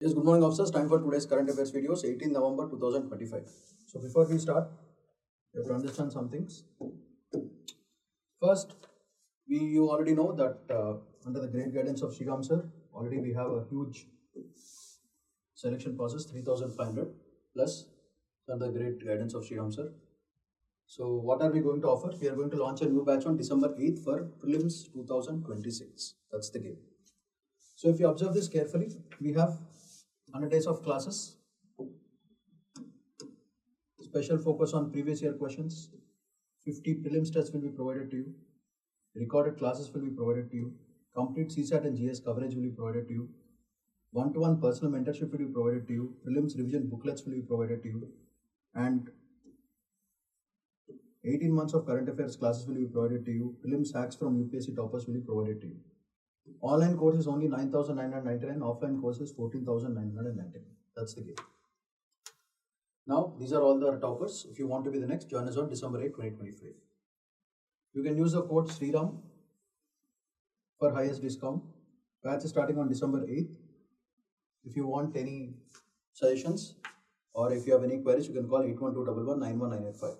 Yes, good morning officers. Time for today's current affairs videos, 18 November 2025. So before we start, you have to understand some things. First, you already know that under the great guidance of SRIRAM sir, already we have a huge selection process, 3,500 plus under the great guidance of SRIRAM sir. So what are we going to offer? We are going to launch a new batch on December 8th for prelims 2026. That's the game. So if you observe this carefully, we have 100 days of classes, special focus on previous year questions, 50 prelims tests will be provided to you, recorded classes will be provided to you, complete CSAT and GS coverage will be provided to you, one-to-one personal mentorship will be provided to you, prelims revision booklets will be provided to you, and 18 months of current affairs classes will be provided to you, prelims hacks from UPSC toppers will be provided to you. Online course is only 9,999, offline course is 14,999. That's the game. Now, these are all the toppers. If you want to be the next, join us on December 8, 2025. You can use the code SRIRAM for highest discount. Batch is starting on December 8th. If you want any suggestions or if you have any queries, you can call 81211919885.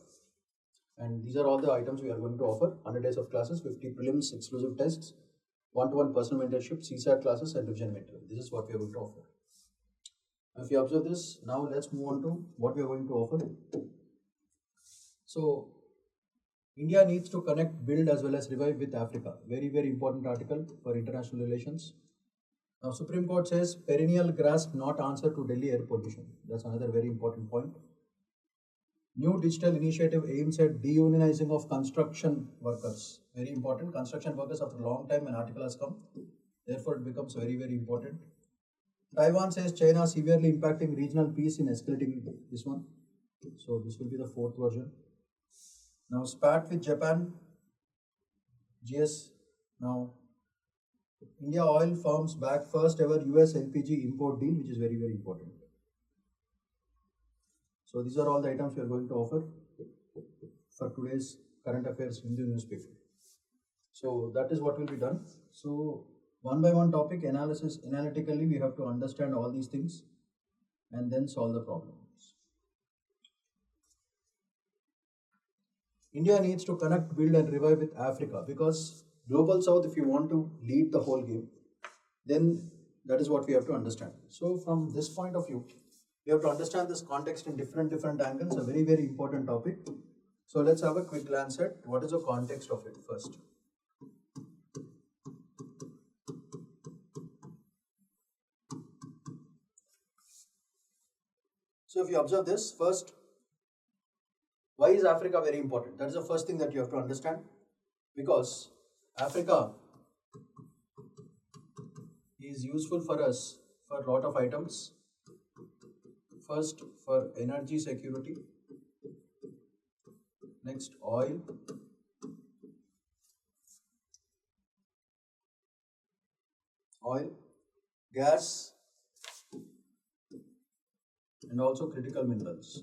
And these are all the items we are going to offer. 100 days of classes, 50 prelims, exclusive tests, one-to-one personal mentorship, CSAT classes and revision material. This is what we are going to offer. If you observe this, now let's move on to what we are going to offer. So, India needs to connect, build as well as revive with Africa. Very, very important article for international relations. Now, Supreme Court says perennial grasp not answer to Delhi air pollution. That's another very important point. New digital initiative aims at deunionizing of construction workers. Very important. Construction workers, after a long time, an article has come. Therefore, it becomes very, very important. Taiwan says China severely impacting regional peace in escalating this one. So, this will be the fourth version. Now, spat with Japan. GS. Now, India oil firms back first ever US LPG import deal, which is very, very important. So these are all the items we are going to offer for today's current affairs Hindu newspaper. So that is what will be done. So one by one topic analysis, analytically we have to understand all these things and then solve the problems. India needs to connect, build and revive with Africa because Global South, if you want to lead the whole game, then that is what we have to understand. So from this point of view, we have to understand this context in different angles, a very, very important topic. So let's have a quick glance at what is the context of it first. So if you observe this first, why is Africa very important? That is the first thing that you have to understand, because Africa is useful for us for a lot of items. First, for energy security, next oil, gas, and also critical minerals.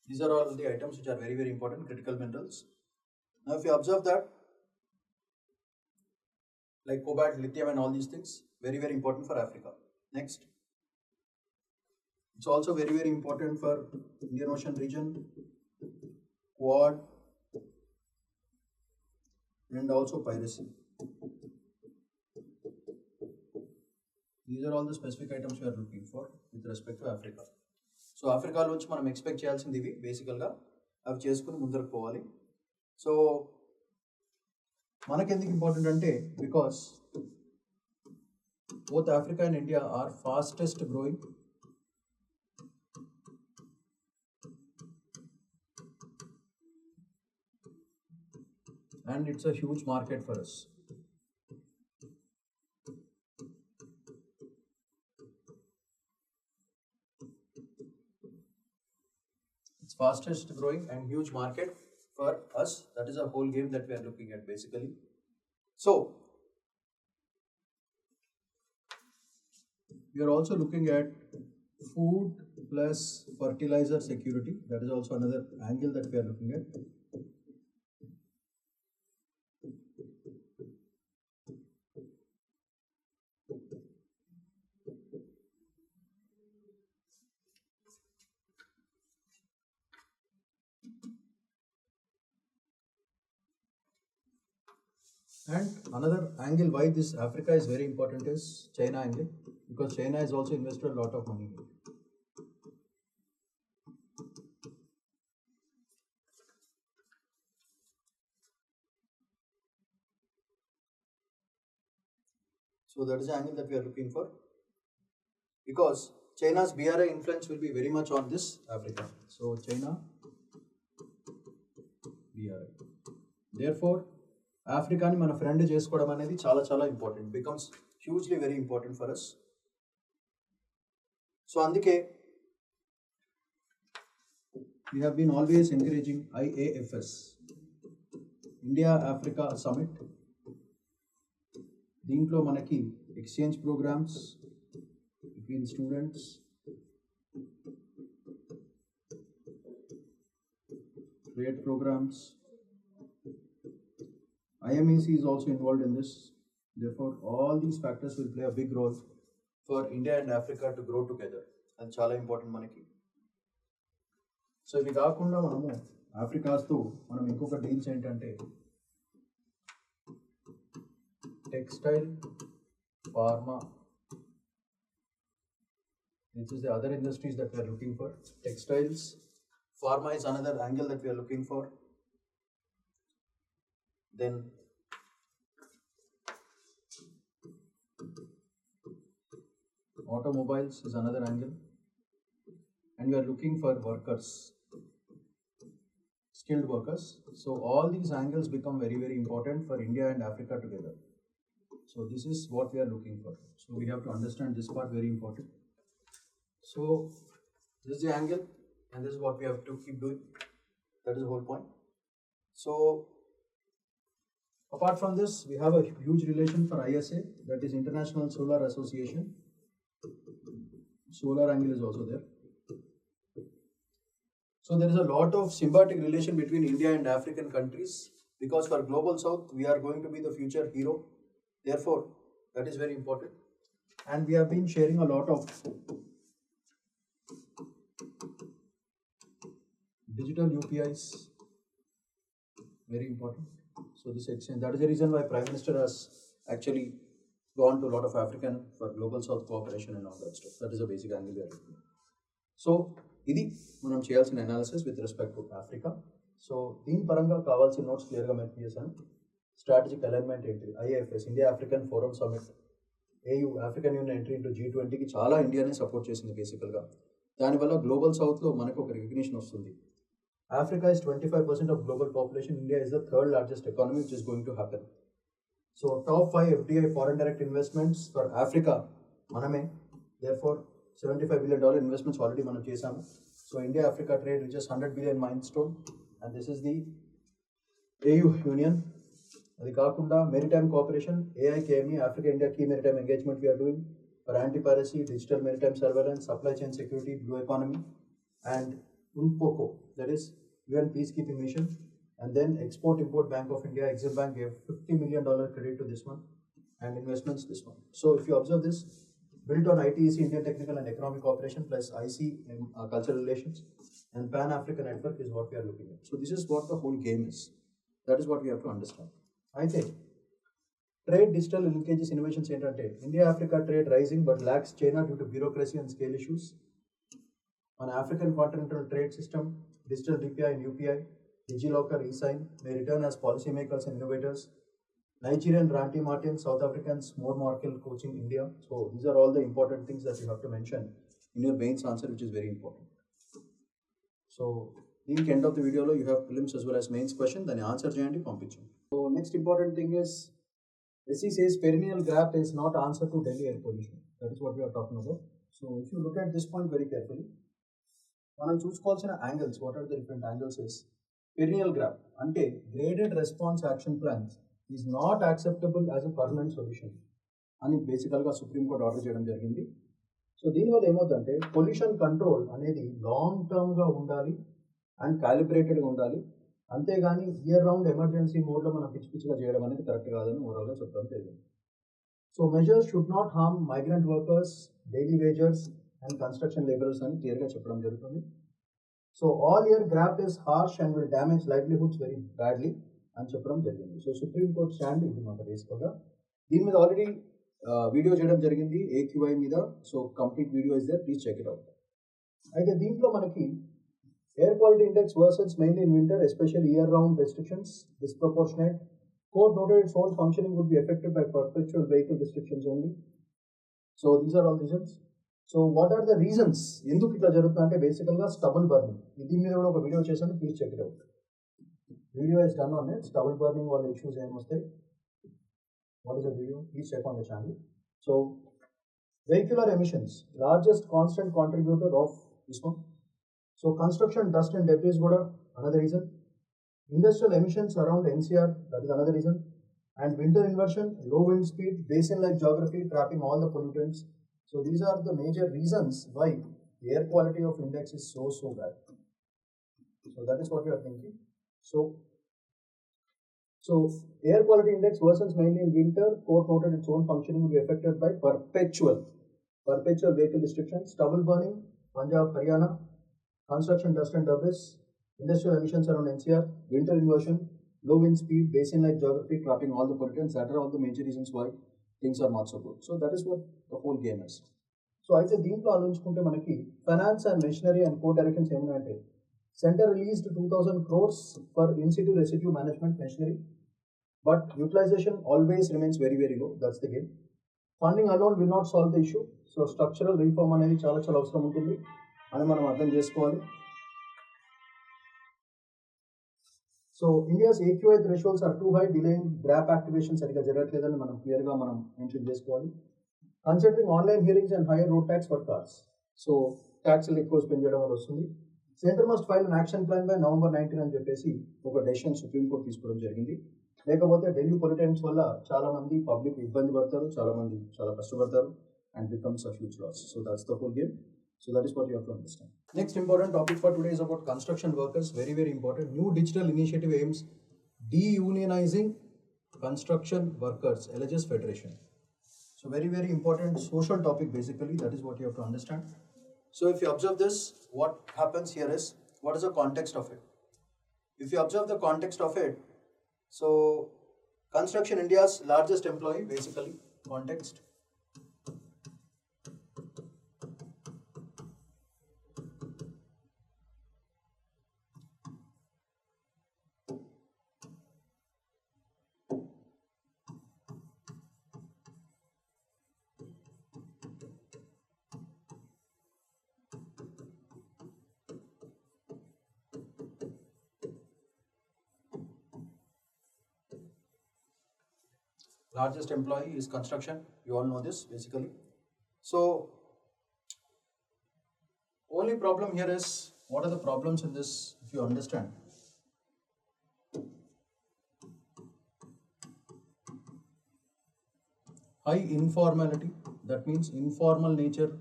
These are all the items which are very, very important, critical minerals. Now, if you observe that, like cobalt, lithium and all these things, very, very important for Africa. Next, it's also very, very important for Indian Ocean region, Quad, and also piracy. These are all the specific items we are looking for with respect to Africa. So Africa నుంచి మనం expect చేయాల్సింది ఇవి బేసికల్గా అవి చేసుకుని ముందరకు పోవాలి. So మనకెందుకు ఇంపార్టెంట్ అంటే because both Africa and India are fastest growing and it's a huge market for us. It's fastest growing and huge market for us. That is a whole game that we are looking at basically. So we are also looking at food plus fertilizer security. That is also another angle that we are looking at. And another angle why this Africa is very important is China angle, because China has also invested a lot of money here. So that is the angle that we are looking for, because China's BRI influence will be very much on this Africa. So China BRI. Therefore, Africa ni mana friend chesukodam anedi చాలా important, becomes hugely very important for us. So అందుకే we have been always encouraging IAFS, India Africa Summit. దీంట్లో మనకి exchange programs between students, trade programs. IMEC is also involved in this. Therefore, all these factors will play a big role for India and Africa to grow together. And చాలా important మనకి. So ఇవి కాకుండా మనము ఆఫ్రికాస్తో మనం ఇంకొక deals ఏంటంటే textile, pharma. This is the other industries that we are looking for. Textiles, pharma is another angle that we are looking for. Then automobiles is another angle, and we are looking for workers, skilled workers. So all these angles become very important for India and Africa together. So this is what we are looking for. So we have to understand this part, very important. So this is the angle, and this is what we have to keep doing. That is the whole point. So apart from this, we have a huge relation for ISA, that is International Solar Association. Solar angle is also there. So there is a lot of symbiotic relation between India and African countries, because for Global South, we are going to be the future hero. Therefore, that is very important. And we have been sharing a lot of digital UPIs, very important. So this exchange, that is the reason why Prime Minister has actually gone to a lot of African for Global South cooperation and all that stuff. That is a basic angle we are looking at. So ఇది మనం చేయాల్సిన analysis with respect to Africa. So దీని పరంగా కావాల్సిన notes క్లియర్గా mention చేశాను. Strategic alignment ఏంటి, IAFS India African forum summit, AU African Union entry into G20కి చాలా ఇండియానే సపోర్ట్ చేసింది బేసికల్గా. దానివల్ల గ్లోబల్ సౌత్లో మనకు ఒక రికగ్నిషన్ వస్తుంది. Africa is 25% of global population. India is the third largest economy, which is going to happen. So top 5 FDI foreign direct investments for Africa maname. Therefore $75 billion investments already manam chesamu. So India Africa trade reaches 100 billion milestone, and this is the AU union. Adi kaakunda maritime cooperation, AIKME, Africa India key maritime engagement we are doing for anti-piracy, digital maritime surveillance, supply chain security, blue economy, and UNPOCO, that is UN peacekeeping mission. And then Export Import Bank of India, Exim Bank, gave $50 million credit to this one, and investments this one. So if you observe this, built on ITEC, Indian Technical and Economic Cooperation, plus IC, cultural relations, and Pan-African network is what we are looking at. So this is what the whole game is. That is what we have to understand. I think trade digital linkages innovations ఏంటంటే India-Africa trade rising but lacks China due to bureaucracy and scale issues. On African continental trade system, digital DPI and UPI, DigiLocker, eSign may return as policymakers and innovators. Nigerian Ranty Martin, South Africans more Markel coaching India. So these are all the important things that you have to mention in your mains answer, which is very important. So the end of the video you have prelims as well as mains question, then answer cheyandi panpinchandi. So next important thing is SE says perennial gap is not answer to Delhi air pollution. That is what we are talking about. So if you look at this point very carefully, మనం చూసుకోవాల్సిన angles, what are the different angles is perennial GRAP అంటే graded response action plans is not acceptable as a permanent solution అని బేసికల్గా Supreme Court order చేయడం జరిగింది. So దీనివల్ల ఏమవుతుందంటే pollution control అనేది లాంగ్ టర్మ్గా ఉండాలి అండ్ క్యాలిబ్రేటెడ్గా ఉండాలి, అంతేగాని ఇయర్ రౌండ్ ఎమర్జెన్సీ మోడ్లో మనం పిచ్చిగా చేయడం అనేది కరెక్ట్ కాదని ఓవరాల్గా చెప్పడం జరిగింది. So measures should not harm migrant workers, daily wagers and construction laborers అని క్లియర్గా చెప్పడం జరుగుతుంది. So all year graph is harsh and will damage livelihoods very badly అని చెప్పడం జరిగింది. సో సుప్రీం కోర్ట్ స్టాండ్ ఇది మాట బేసిక్గా. దీని మీద ఆల్రెడీ వీడియో చేయడం జరిగింది AQI మీద. So complete video is there, please check it out. అయితే దీంట్లో మనకి air quality index worsens mainly in winter, especially year round restrictions, disproportionate. Court noted its own functioning would be affected by perpetual vehicle restrictions only. So these are all reasons. So what are the reasons? ఎందుకు ఇట్లా జరుగుతుందంటే బేసికల్గా stubble burning. దీని మీద కూడా ఒక video చేశాను, please check it out. Video is done on it. Stubble burning వాళ్ళ ఇష్యూస్ ఏమొస్తాయి, what is the video, please check on the channel. So vehicular emissions, largest constant contributor of this one. So construction dust and debris కూడా another reason. Industrial emissions around NCR, that is another reason. And winter inversion, low wind speed, basin-like geography, trapping all the pollutants. So these are the major reasons why the air quality of index is so bad. So that is what we are thinking. So air quality index worsens mainly in winter. Court noted its own functioning will be affected by perpetual vehicle restrictions, stubble burning, Punjab, Haryana, construction dust and debris, industrial emissions around NCR, winter inversion, low wind speed, basin-like geography, trapping all the pollutants. That are all the major reasons why things are not so good. So that is what the whole game is. So అయితే దీంట్లో ఆలోచించుకుంటే మనకి finance and machinery and code directions ఏమున్నాయంటే, centre released 2000 crores for in situ residue management machinery, but utilization always remains very low. That's the game. Funding alone will not solve the issue. So structural reform అనేది చాలా అవసరం ఉంటుంది అని మనం అర్థం చేసుకోవాలి. So India's AQI thresholds are too high, delaying GRAP activation సరిగ్గా జరగట్లేదని మనం క్లియర్గా మెన్షన్ చేసుకోవాలి. Considering online hearings and higher road tax for cars. So ట్యాక్స్లు ఎక్కువ స్పెండ్ చేయడం వల్ల వస్తుంది. Centre must file an action plan by November 19 అని చెప్పేసి ఒక డెసిషన్ సుప్రీంకోర్టు తీసుకోవడం జరిగింది. లేకపోతే ఢిల్లీ పొలిటెన్స్ వల్ల చాలా మంది పబ్లిక్ ఇబ్బంది పడతారు, చాలా మంది చాలా కష్టపడతారు, and becomes a huge loss. So that's the whole game. So that is what you have to understand. Next important topic for today is about construction workers. Very important. New digital initiative aims de-unionizing construction workers, LHS Federation. So very important social topic basically. That is what you have to understand. So if you observe this, what happens here is, what is the context of it? If you observe the context of it, so construction India's largest employee, basically context. Largest employee is construction. You all know this basically. So only problem here is, what are the problems in this if you understand? High informality, that means informal nature.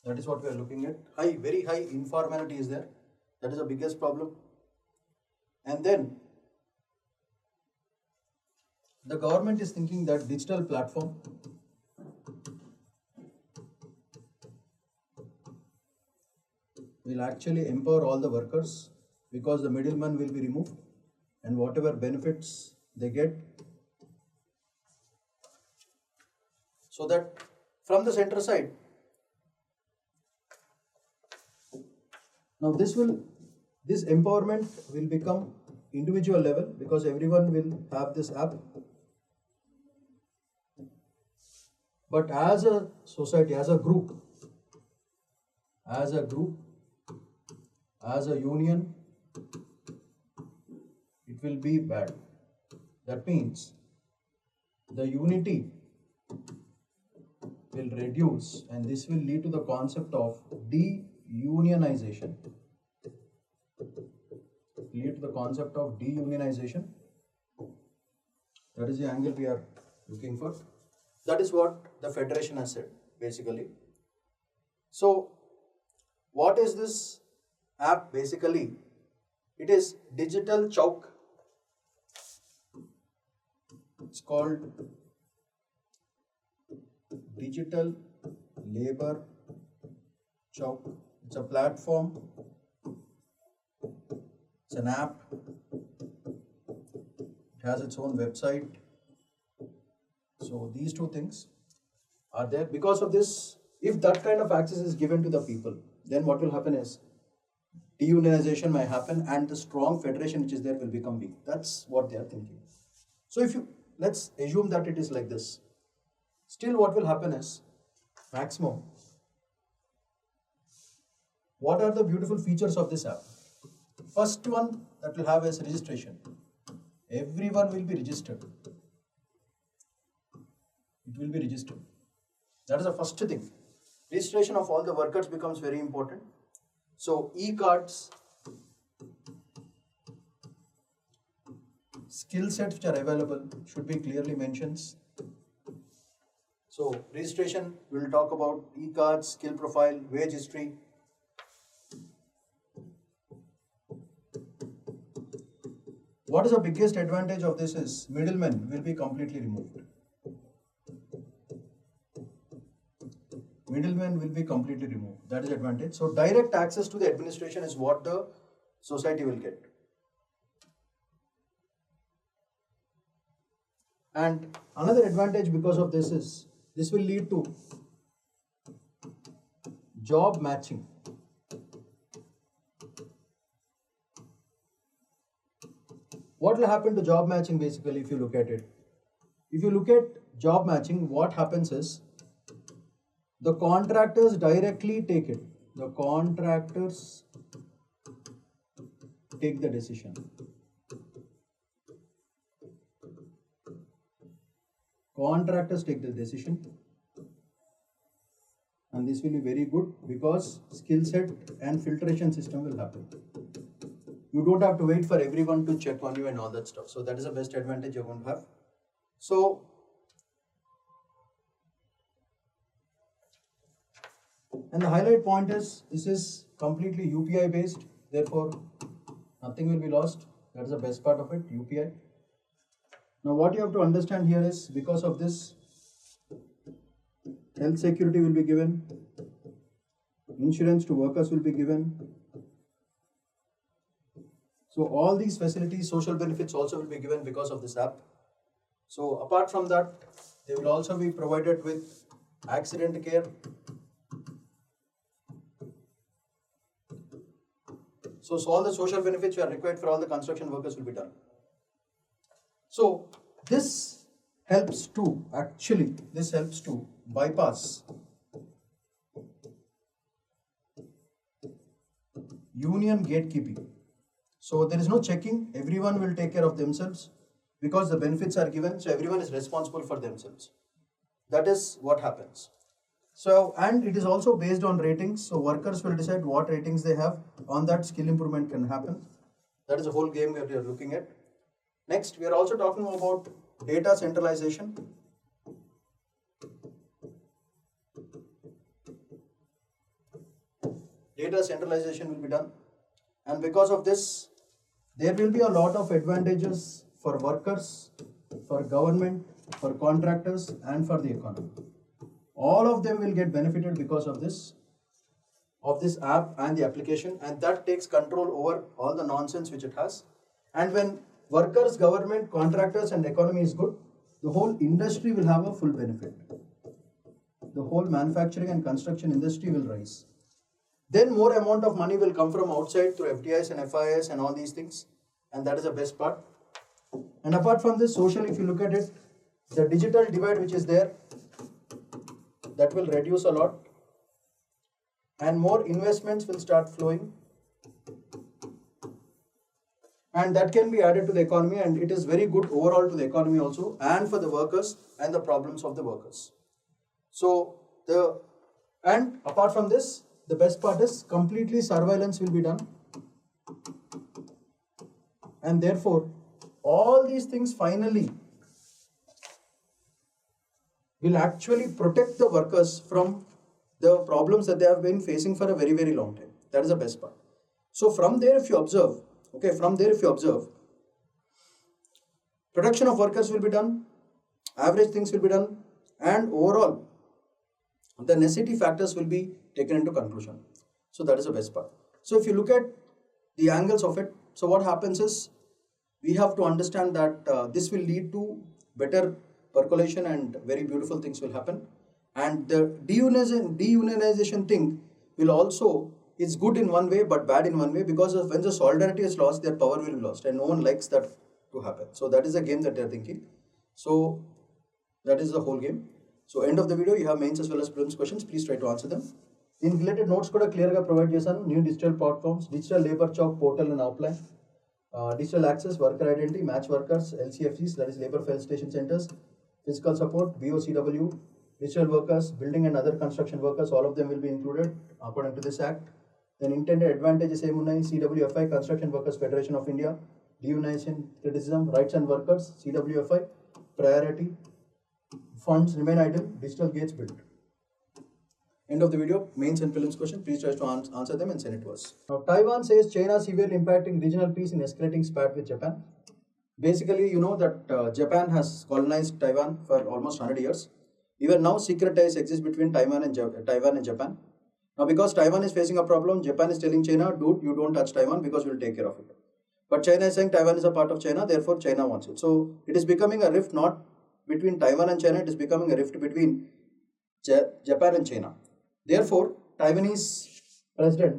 That is what we are looking at. Very high informality is there. That is the biggest problem. And then the government is thinking that digital platform will actually empower all the workers, because the middleman will be removed and whatever benefits they get, so that from the center side. Now this empowerment will become individual level, because everyone will have this app. But as a society, as a group, as a union, it will be bad. That means the unity will reduce, and this will lead to the concept of de-unionization. That is the angle we are looking for. That is what the federation has said basically. So what is this app basically? It is digital chowk. It's called digital labor chowk. It's a platform It's an app. It has its own website. So these two things are there. Because of this, if that kind of access is given to the people, then what will happen is deunionization may happen and the strong federation which is there will become weak. That's what they are thinking. So if you, let's assume that it is like this. Still what will happen is, maximum, what are the beautiful features of this app? First one that will have is registration. Everyone will be registered. It will be registered. That is the first thing. Registration of all the workers becomes very important. So e-cards, skill sets which are available should be clearly mentioned. So registration, we will talk about e-cards, skill profile, wage history. What is the biggest advantage of this is middlemen will be completely removed. Middlemen will be completely removed. That is advantage. So direct access to the administration is what the society will get. And another advantage because of this is, this will lead to job matching. What will happen to job matching basically if you look at it? If you look at job matching, what happens is, the contractors directly take it. The contractors take the decision. Contractors take the decision. And this will be very good because skill set and filtration system will happen. You don't have to wait for everyone to check on you and all that stuff. So that is the best advantage you're going to have. So and the highlight point is, this is completely UPI based, therefore nothing will be lost. That is the best part of it, UPI. Now what you have to understand here is, because of this, health security will be given, insurance to workers will be given. So all these facilities, social benefits also will be given because of this app. So apart from that, they will also be provided with accident care. So all the social benefits which are required for all the construction workers will be done. So this helps to, actually, this helps to bypass union gatekeeping. So there is no checking, everyone will take care of themselves because the benefits are given, so everyone is responsible for themselves. That is what happens. So, and it is also based on ratings, so workers will decide what ratings they have, on that skill improvement can happen. That is the whole game that we are looking at. Next, we are also talking about data centralization. Data centralization will be done, and because of this, there will be a lot of advantages for workers, for government, for contractors, and for the economy. All of them will get benefited because of this app and the application, and that takes control over all the nonsense which it has. And when workers, government, contractors, and economy is good, the whole industry will have a full benefit. The whole manufacturing and construction industry will rise. Then more amount of money will come from outside through FDIs and FIS and all these things, and that is the best part. And apart from this, social, if you look at it, the digital divide which is there, that will reduce a lot, and more investments will start flowing, and that can be added to the economy, and it is very good overall to the economy also, and for the workers and the problems of the workers. So and apart from this, the best part is completely surveillance will be done, and therefore all these things finally will actually protect the workers from the problems that they have been facing for a very, very long time. That is the best part. So from there, if you observe, production of workers will be done, average things will be done, and overall the necessity factors will be taken into conclusion. So that is the best part. So if you look at the angles of it. So what happens is, we have to understand that this will lead to better percolation and very beautiful things will happen. And the deunionization thing will also, it's good in one way but bad in one way, because of when the solidarity is lost, their power will be lost, and no one likes that to happen. So that is the game that they are thinking. So that is the whole game. So end of the video, you have mains as well as prelims questions. Please try to answer them. In related notes కూడా క్లియర్గా provide చేశాను. New digital platforms, digital labour chalk portal and outline, digital access, worker identity, match workers, LCFCs, that is labor facilitation centers, physical support, BOCW, digital workers, building and other construction workers, all of them will be included according to this act. Then intended advantages emunai, CWFI, Construction Workers Federation of India, deunionization, criticism, rights and workers, CWFI, priority, funds remain idle, digital gates built. End of the video, mains and prelims question. Please try to answer them and send it to us. Now, Taiwan says China severely impacting regional peace in escalating spat with Japan. Basically, you know that Japan has colonized Taiwan for almost 100 years. Even now, secret ties exist between Taiwan and Japan. Now, because Taiwan is facing a problem, Japan is telling China, dude, you don't touch Taiwan because we'll take care of it. But China is saying Taiwan is a part of China, therefore China wants it. So, it is becoming a rift not between Taiwan and China, it is becoming a rift between Japan and China. Therefore, Taiwanese President,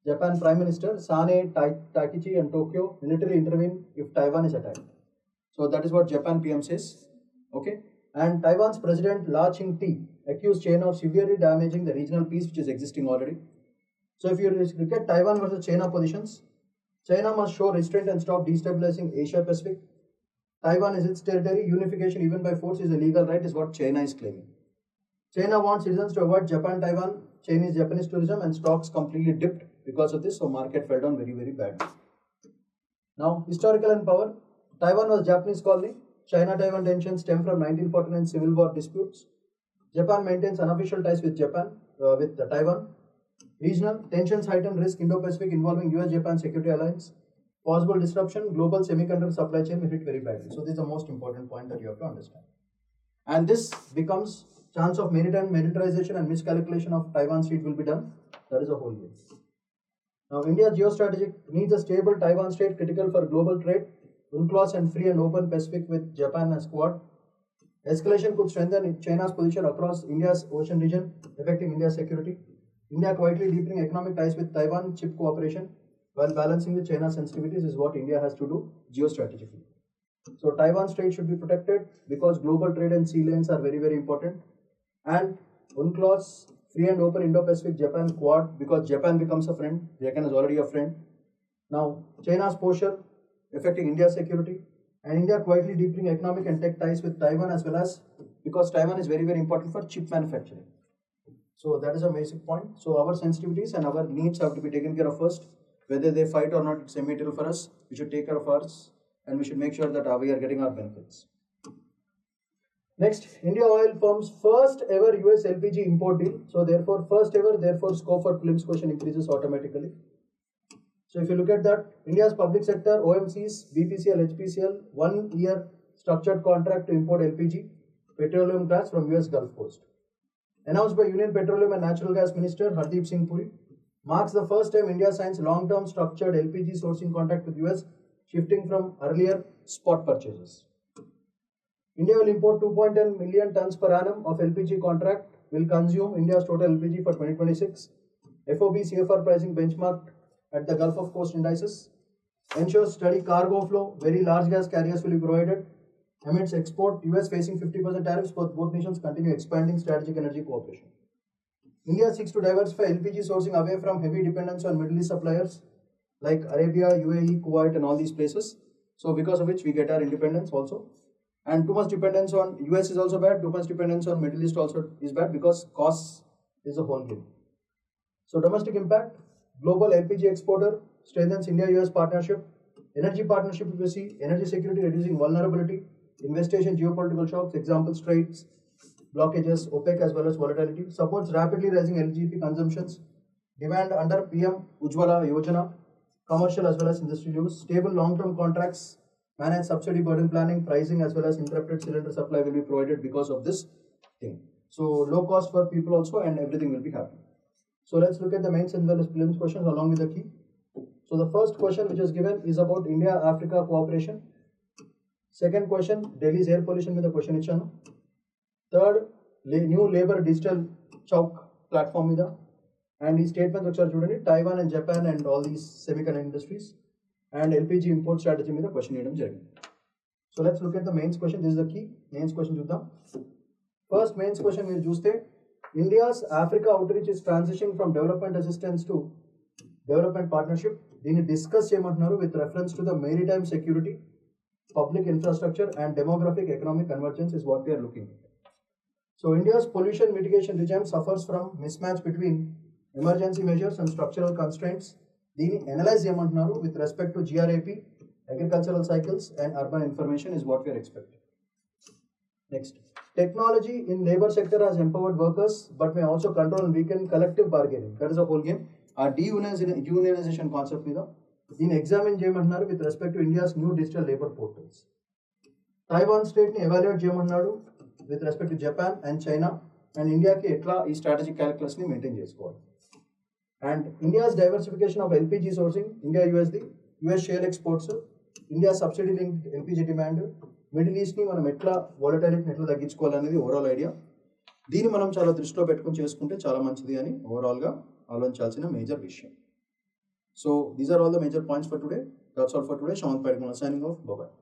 Japan Prime Minister Sane Takichi and Tokyo militarily intervene if Taiwan is attacked. So that is what Japan PM says. Okay. And Taiwan's President La Ching-te accused China of severely damaging the regional peace which is existing already. So if you look at Taiwan versus China positions, China must show restraint and stop destabilizing Asia Pacific. Taiwan is its territory. Unification even by force is a legal right, is what China is claiming. China wants citizens to avoid Japan-Taiwan, Chinese-Japanese tourism, and stocks completely dipped because of this, so market fell down very, very badly. Now, historical and power. Taiwan was Japanese colony. China-Taiwan tensions stem from 1949 Civil War disputes. Japan maintains unofficial ties with Taiwan. Regional tensions heighten risk Indo-Pacific involving US-Japan security alliance. Possible disruption, global semiconductor supply chain will hit very badly. So this is the most important point that you have to understand. And this becomes chance of maritime militarization and miscalculation of Taiwan Strait will be done. That is a whole game. Now, India's geostrategic needs a stable Taiwan Strait critical for global trade. UNCLOS and free and open Pacific with Japan as Quad. Escalation could strengthen China's position across India's ocean region, affecting India's security. India quietly deepening economic ties with Taiwan, chip cooperation, while balancing with China's sensitivities is what India has to do geostrategically. So Taiwan Strait should be protected because global trade and sea lanes are very, very important. And UNCLOS, free and open Indo-Pacific, Japan, Quad, because Japan becomes a friend. Japan is already a friend. Now, China's posture affecting India's security, and India quietly deepening economic and tech ties with Taiwan as well as, because Taiwan is very, very important for chip manufacturing. So that is a basic point. So our sensitivities and our needs have to be taken care of first. Whether they fight or not, it's immaterial for us. We should take care of ours, and we should make sure that we are getting our benefits. Next, India Oil firm's first ever US LPG import deal. So therefore, first ever, therefore scope for prelims question increases automatically. So if you look at that, India's public sector, OMCs, BPCL, HPCL, 1 year structured contract to import LPG, petroleum gas from US Gulf Coast. Announced by Union Petroleum and Natural Gas Minister Hardeep Singh Puri, marks the first time India signs long-term structured LPG sourcing contract with US, shifting from earlier spot purchases. India will import 2.10 million tons per annum of LPG contract, will consume India's total LPG for 2026. FOB CFR pricing benchmarked at the Gulf of Coast indices. Ensures steady cargo flow, very large gas carriers will be provided. Amidst export, US facing 50% tariffs, but both nations continue expanding strategic energy cooperation. India seeks to diversify LPG sourcing away from heavy dependence on Middle East suppliers like Arabia, UAE, Kuwait and all these places. So because of which we get our independence also. And too much dependence on US is also bad, too much dependence on Middle East also is bad, because costs is a whole game. So domestic impact, global LPG exporter, strengthens India-US partnership, energy partnership with USC, energy security reducing vulnerability, investigation geopolitical shocks, example straits, blockages, OPEC as well as volatility, supports rapidly rising LGP consumptions, demand under PM Ujjwala Yojana, commercial as well as industrial use, stable long-term contracts, manage subsidy burden planning, pricing as well as interrupted cylinder supply will be provided because of this thing. So low cost for people also, and everything will be happening. So let's look at the mains as well as prelims questions along with the key. So the first question which is given is about India-Africa cooperation. Second question, Delhi's air pollution మీద question ఇచ్చాను. Third, new labor digital chowk platform మీద. And ఈ statements ఒకసారి చూడండి, Taiwan and Japan and all these semiconductor industries and LPG import strategy మీద question చేయడం జరిగింది. So let's look at the mains question. This is the key. Mains question చూద్దాం. First mains question మీరు చూస్తే, India's Africa outreach is transitioning from development assistance to development partnership. దీన్ని discuss చేయమంటున్నారు with reference to the maritime security, public infrastructure and demographic economic convergence is what we are looking at. So India's pollution mitigation regime suffers from mismatch between emergency measures and structural constraints. దీన్ని analyze చేయమంటున్నారు with respect to GRAP, agricultural cycles and urban information is what we are expecting. Next, technology in labor sector has empowered workers but may also control and weaken collective bargaining. That is a whole game. ఆ deunionization concept మీద దీన్ని examine చేయమంటున్నారు with respect to India's new digital labour portals. Taiwan స్టేట్ని evaluate చేయమన్నాడు with respect to Japan and China and ఇండియాకి ఎట్లా ఈ strategic క్యాలిక్యులస్ని మెయింటైన్ చేసుకోవాలి. And India's diversification of LPG sourcing, India US shale exports, India subsidy link LPG demand, మిడిల్ ఈస్ట్ని మనం ఎట్లా వాలటాలిటీని ఎట్లా తగ్గించుకోవాలనేది ఓవరాల్ ఐడియా. దీన్ని మనం చాలా దృష్టిలో పెట్టుకుని చేసుకుంటే చాలా మంచిది అని ఓవరాల్గా ఆలోచించాల్సిన మేజర్ విషయం. So these are all the major points for today. That's all for today. Shaman Padmala signing off. Bye bye.